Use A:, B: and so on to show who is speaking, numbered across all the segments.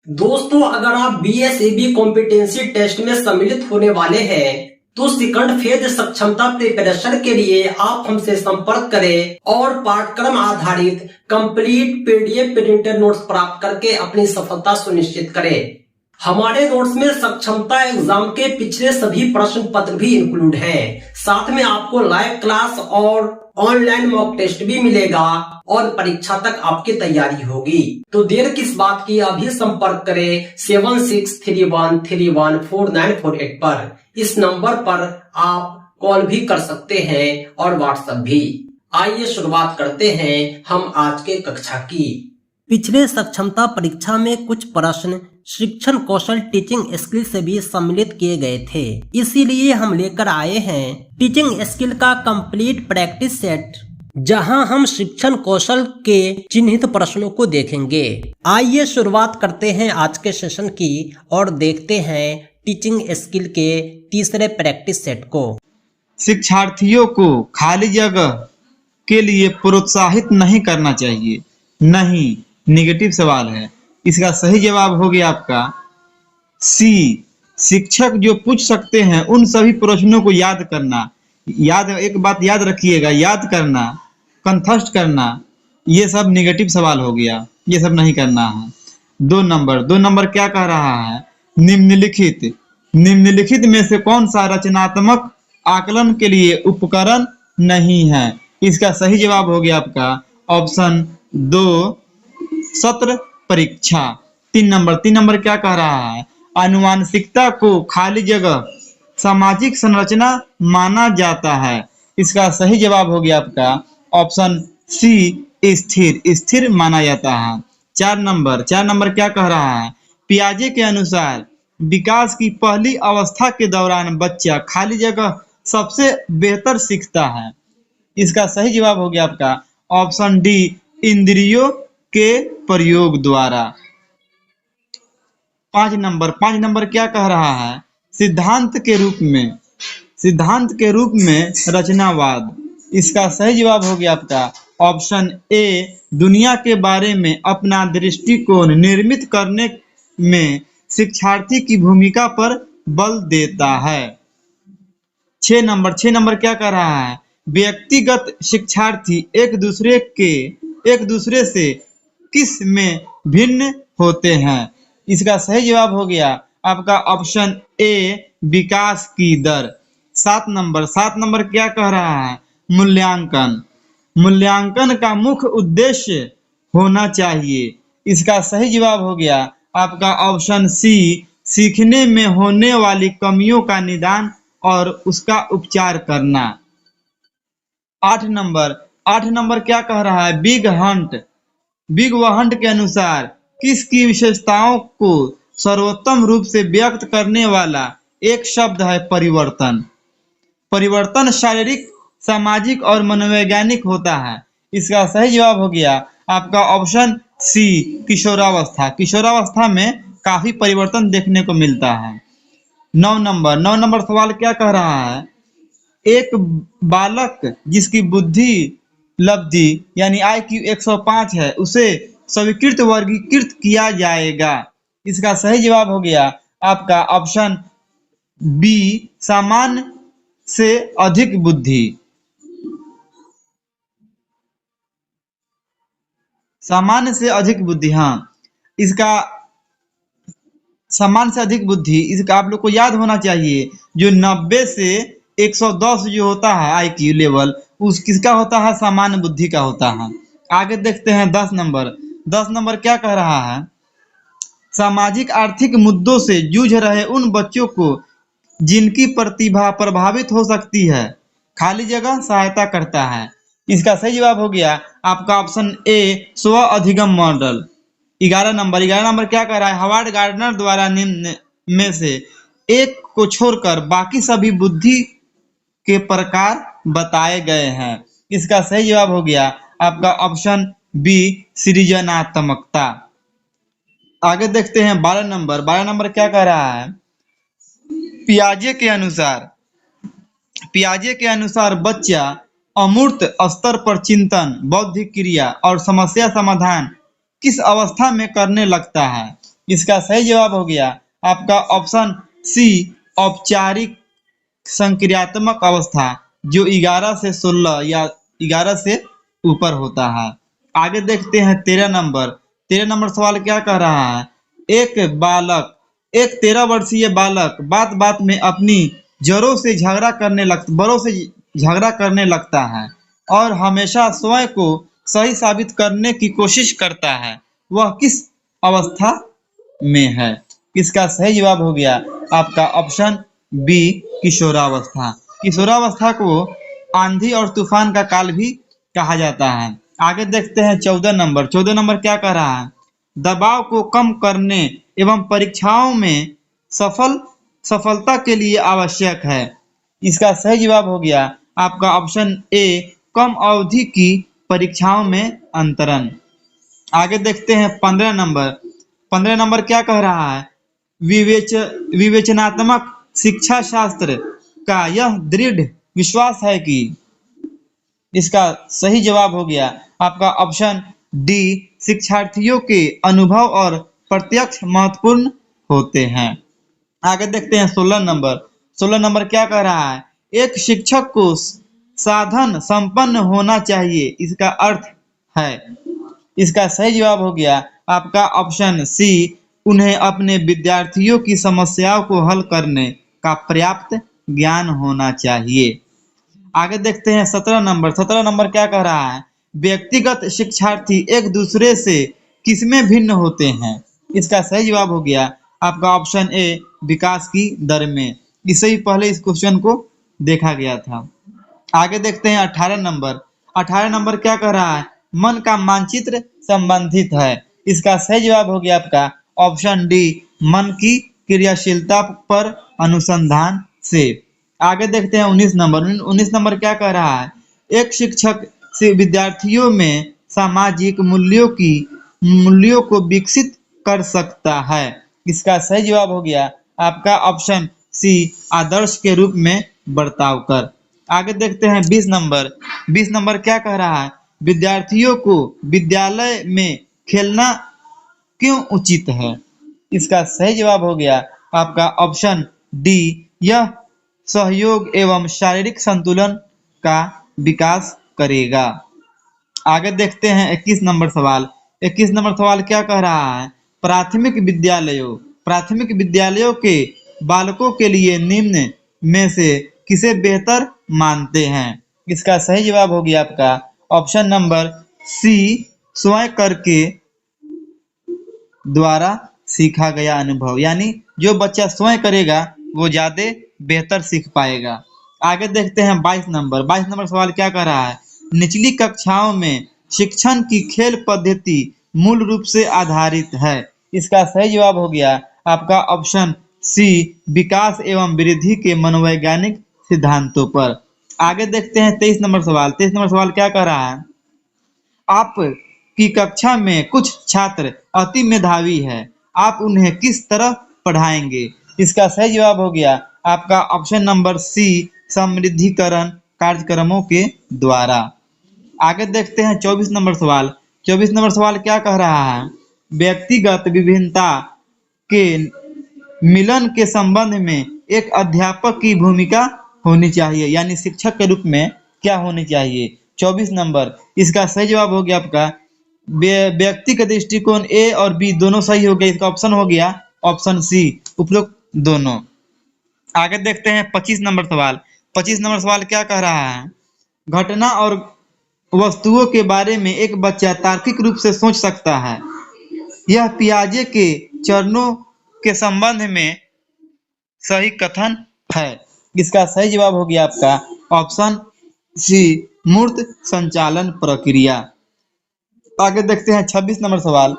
A: दोस्तों, अगर आप बीएसएबी कॉम्पिटेंसी टेस्ट में सम्मिलित होने वाले हैं तो सेकंड फेज सक्षमता प्रिपरेशन के लिए आप हमसे संपर्क करें और पाठ्यक्रम आधारित कंप्लीट पीडीएफ प्रिंटेड नोट्स प्राप्त करके अपनी सफलता सुनिश्चित करें। हमारे नोट्स में सक्षमता एग्जाम के पिछले सभी प्रश्न पत्र भी इंक्लूड हैं। साथ में आपको लाइव क्लास और ऑनलाइन मॉक टेस्ट भी मिलेगा और परीक्षा तक आपकी तैयारी होगी। तो देर किस बात की, अभी संपर्क करें 7631314948 पर। इस नंबर पर आप कॉल भी कर सकते हैं और व्हाट्सएप भी। आइए शुरुआत करते हैं हम आज के कक्षा की। पिछले सक्षमता परीक्षा में कुछ प्रश्न शिक्षण कौशल टीचिंग स्किल से भी सम्मिलित किए गए थे, इसीलिए हम लेकर आए हैं टीचिंग स्किल का कंप्लीट प्रैक्टिस सेट, जहां हम शिक्षण कौशल के चिन्हित प्रश्नों को देखेंगे। आइए शुरुआत करते हैं आज के सेशन की और देखते हैं टीचिंग स्किल के तीसरे प्रैक्टिस सेट को।
B: शिक्षार्थियों को खाली जगह के लिए प्रोत्साहित नहीं करना चाहिए। नहीं, नेगेटिव सवाल है। इसका सही जवाब हो गया आपका सी। शिक्षक जो पूछ सकते हैं उन सभी प्रश्नों को याद करना। एक बात याद रखिएगा, याद करना, कंठस्थ करना, ये सब नेगेटिव सवाल हो गया, ये सब नहीं करना है। दो नंबर क्या कह रहा है? निम्नलिखित में से कौन सा रचनात्मक आकलन के लिए उपकरण नहीं है? इसका सही जवाब हो गया आपका ऑप्शन 2, सत्र परीक्षा। 3 नंबर क्या कह रहा है? आनुवांशिकता को खाली जगह सामाजिक संरचना माना जाता है। इसका सही जवाब हो गया आपका ऑप्शन सी, स्थिर माना जाता है। 4 नंबर क्या कह रहा है? पियाजे के अनुसार विकास की पहली अवस्था के दौरान बच्चा खाली जगह सबसे बेहतर सीखता है। इसका सही जवाब हो गया आपका ऑप्शन डी, इंद्रियों के प्रयोग द्वारा। 5 नंबर क्या कह रहा है? सिद्धांत के रूप में रचनावाद। इसका सही जवाब हो गया आपका ऑप्शन ए, दुनिया के बारे में अपना दृष्टिकोण निर्मित करने में शिक्षार्थी की भूमिका पर बल देता है। 6 नंबर क्या कह रहा है? व्यक्तिगत शिक्षार्थी एक दूसरे से किस में भिन्न होते हैं? इसका सही जवाब हो गया आपका ऑप्शन ए, विकास की दर। 7 नंबर क्या कह रहा है? मूल्यांकन का मुख्य उद्देश्य होना चाहिए। इसका सही जवाब हो गया आपका ऑप्शन सी, सीखने में होने वाली कमियों का निदान और उसका उपचार करना। 8 नंबर क्या कह रहा है? बिग व हंट के अनुसार किसकी विशेषताओं को सर्वोत्तम रूप से व्यक्त करने वाला एक शब्द है परिवर्तन शारीरिक, सामाजिक और मनोवैज्ञानिक होता है। इसका सही जवाब हो गया आपका ऑप्शन सी, किशोरावस्था में काफी परिवर्तन देखने को मिलता है। 9 नंबर सवाल क्या कह रहा है? एक बालक जिसकी बुद्धि लब्धि यानी IQ 105 है, उसे स्वीकृत वर्गीकृत किया जाएगा। इसका सही जवाब हो गया आपका ऑप्शन बी, सामान्य से अधिक बुद्धि। हाँ, इसका सामान्य से अधिक बुद्धि, इसका आप लोग को याद होना चाहिए। जो 90 से 110 जो होता है IQ लेवल, उस किसका होता है? सामान्य बुद्धि का होता है। आगे देखते हैं 10 नंबर क्या कह रहा है? सामाजिक आर्थिक मुद्दों से जूझ रहे उन बच्चों को जिनकी प्रतिभा प्रभावित हो सकती है खाली जगह सहायता करता है। इसका सही जवाब हो गया आपका ऑप्शन ए, स्व अधिगम मॉडल। 11 नंबर क्या कह रहा है? हार्वर्ड गार्डनर द्वारा निम्न में से एक को छोड़कर बाकी सभी बुद्धि के प्रकार बताए गए हैं। इसका सही जवाब हो गया आपका ऑप्शन बी, सृजनात्मकता। आगे देखते हैं 12 नंबर क्या कह रहा है? पियाजे के अनुसार बच्चा अमूर्त स्तर पर चिंतन, बौद्धिक क्रिया और समस्या समाधान किस अवस्था में करने लगता है? इसका सही जवाब हो गया आपका ऑप्शन सी, औपचारिक संक्रियात्मक अवस्था, जो 11 से 16 या 11 से ऊपर होता है। आगे देखते हैं 13 नंबर। 13 नंबर सवाल क्या कह रहा है? एक 13 वर्षीय बालक बात बात में अपनी बड़ों से झगड़ा करने लगता है और हमेशा स्वयं को सही साबित करने की कोशिश करता है। वह किस अवस्था में है? इसका सही जवाब हो गया आपका ऑप्शन बी, किशोरावस्था। किशोरावस्था को आंधी और तूफान का काल भी कहा जाता है। आगे देखते हैं 14 नंबर। 14 नंबर क्या कह रहा है? दबाव को कम करने एवं परीक्षाओं में सफलता के लिए आवश्यक है। इसका सही जवाब हो गया आपका ऑप्शन ए, कम अवधि की परीक्षाओं में अंतरण। आगे देखते हैं 15 नंबर। 15 नंबर क्या कह रहा है? विवेचनात्मक शिक्षा शास्त्र का यह दृढ़ विश्वास है कि, इसका सही जवाब हो गया आपका ऑप्शन डी, शिक्षार्थियों के अनुभव और प्रत्यक्ष महत्वपूर्ण होते हैं। आगे देखते हैं 16 नंबर। 16 नंबर क्या कह रहा है? एक शिक्षक को साधन संपन्न होना चाहिए, इसका अर्थ है। इसका सही जवाब हो गया आपका ऑप्शन सी, उन्हें अपने विद्यार्थियों की समस्याओं को हल करने का पर्याप्त ज्ञान होना चाहिए। आगे देखते हैं 17 नंबर। 17 नंबर क्या कह रहा है? व्यक्तिगत शिक्षार्थी एक दूसरे से किसमें भिन्न होते हैं? इसका सही जवाब हो गया आपका ऑप्शन ए, विकास की दर में। इससे ही पहले इस क्वेश्चन को देखा गया था। आगे देखते हैं 18 नंबर। 18 नंबर क्या कह रहा है? मन का मानचित्र संबंधित है। इसका सही जवाब हो गया आपका ऑप्शन डी, मन की क्रियाशीलता पर अनुसंधान से। आगे देखते हैं 19 नंबर। 19 नंबर क्या कह रहा है? एक शिक्षक से विद्यार्थियों में सामाजिक मूल्यों को विकसित कर सकता है। इसका सही जवाब हो गया आपका ऑप्शन सी, आदर्श के रूप में बर्ताव कर। आगे देखते हैं 20 नंबर। 20 नंबर क्या कह रहा है? विद्यार्थियों को विद्यालय में खेलना क्यों उचित है? इसका सही जवाब हो गया आपका ऑप्शन डी, यह सहयोग एवं शारीरिक संतुलन का विकास करेगा। आगे देखते हैं 21 नंबर सवाल। 21 नंबर सवाल क्या कह रहा है? प्राथमिक विद्यालयों के बालकों के लिए निम्न में से किसे बेहतर मानते हैं? इसका सही जवाब हो गया आपका ऑप्शन नंबर सी, स्वयं करके द्वारा सीखा गया अनुभव, यानी जो बच्चा स्वयं करेगा वो ज्यादा बेहतर सीख पाएगा। आगे देखते हैं 22 नंबर। 22 नंबर सवाल क्या कह रहा है? निचली कक्षाओं में शिक्षण की खेल पद्धति मूल रूप से आधारित है। इसका सही जवाब हो गया आपका ऑप्शन सी, विकास एवं वृद्धि के मनोवैज्ञानिक सिद्धांतों पर। आगे देखते हैं 23 नंबर सवाल। 23 नंबर सवाल क्या कह रहा है? आप की कक्षा में कुछ छात्र अति मेधावी है, आप उन्हें किस तरह पढ़ाएंगे? इसका सही जवाब हो गया आपका ऑप्शन नंबर सी, समृद्धिकरण कार्यक्रमों के द्वारा। आगे देखते हैं 24 नंबर सवाल। 24 नंबर सवाल क्या कह रहा है? व्यक्तिगत विभिन्नता के मिलन के संबंध में एक अध्यापक की भूमिका होनी चाहिए, यानी शिक्षक के रूप में क्या होनी चाहिए? 24 नंबर। इसका सही जवाब हो गया आपका व्यक्ति का दृष्टिकोण ए और बी दोनों सही हो गया। इसका ऑप्शन हो गया ऑप्शन सी, उपरोक्त दोनों। आगे देखते हैं 25 नंबर सवाल। 25 नंबर सवाल क्या कह रहा है? घटना और वस्तुओं के बारे में एक बच्चा तार्किक रूप से सोच सकता है। यह पियाजे के चरणों के संबंध में सही कथन है। इसका सही जवाब हो गया आपका ऑप्शन सी, मूर्त संचालन प्रक्रिया। आगे देखते हैं 26 नंबर सवाल।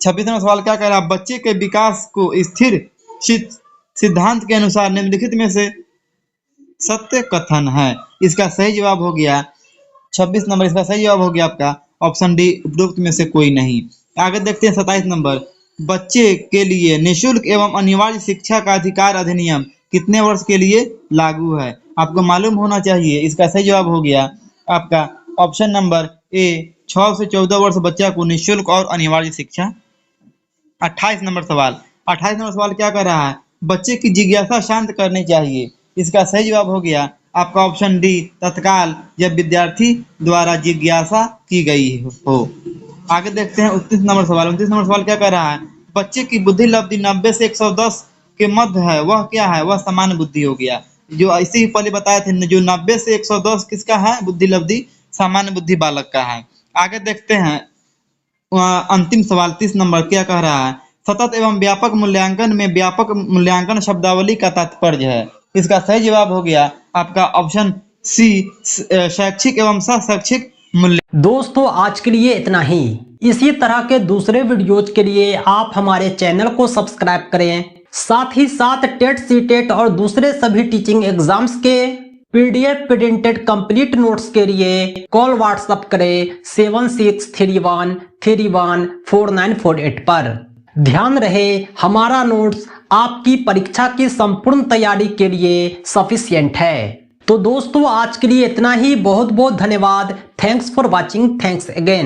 B: 26 नंबर सवाल क्या कह रहा है? बच्चे के विकास को स्थिर सिद्धांत के अनुसार निम्नलिखित में से सत्य कथन है। इसका सही जवाब हो गया 26 नंबर। इसका सही जवाब हो गया आपका ऑप्शन डी, उपरोक्त में से कोई नहीं। आगे देखते हैं 27 नंबर। बच्चे के लिए निःशुल्क एवं अनिवार्य शिक्षा का अधिकार अधिनियम कितने वर्ष के लिए लागू है? आपको मालूम होना चाहिए। इसका सही जवाब हो गया आपका ऑप्शन नंबर ए, 6 से 14 वर्ष बच्चा को निःशुल्क और अनिवार्य शिक्षा 28 नंबर सवाल। 28 नंबर सवाल क्या कर रहा है? बच्चे की जिज्ञासा शांत करनी चाहिए। इसका सही जवाब हो गया आपका ऑप्शन डी, तत्काल, जब विद्यार्थी द्वारा जिज्ञासा की गई हो। आगे देखते हैं 29 नंबर सवाल। 29 नंबर सवाल क्या कर रहा है? बच्चे की बुद्धि लब्धि 90 से 110 के मध्य है, वह क्या है? वह सामान्य बुद्धि हो गया। जो ऐसे ही पहले बताए थे, जो 90 से 110 किसका है? बुद्धि लब्धि सामान्य बुद्धि बालक का है। आगे देखते हैं अंतिम सवाल 30 नंबर क्या कह रहा है? सतत एवं व्यापक मूल्यांकन में व्यापक मूल्यांकन शब्दावली का तात्पर्य है। इसका सही जवाब हो गया आपका ऑप्शन सी, शैक्षिक एवं शैक्षिक मूल्य।
A: दोस्तों आज के लिए इतना ही। इसी तरह के दूसरे वीडियोज के लिए आप हमारे चैनल को सब्सक्राइब करें। साथ ही साथ टेट, सीटेट और दूसरे सभी टीचिंग एग्जाम्स के पीडीएफ प्रिंटेड कंप्लीट नोट्स के लिए कॉल व्हाट्सएप करें 7631314948 पर। ध्यान रहे हमारा नोट्स आपकी परीक्षा की संपूर्ण तैयारी के लिए सफिशिएंट है। तो दोस्तों आज के लिए इतना ही। बहुत बहुत धन्यवाद। Thanks for watching. Thanks again.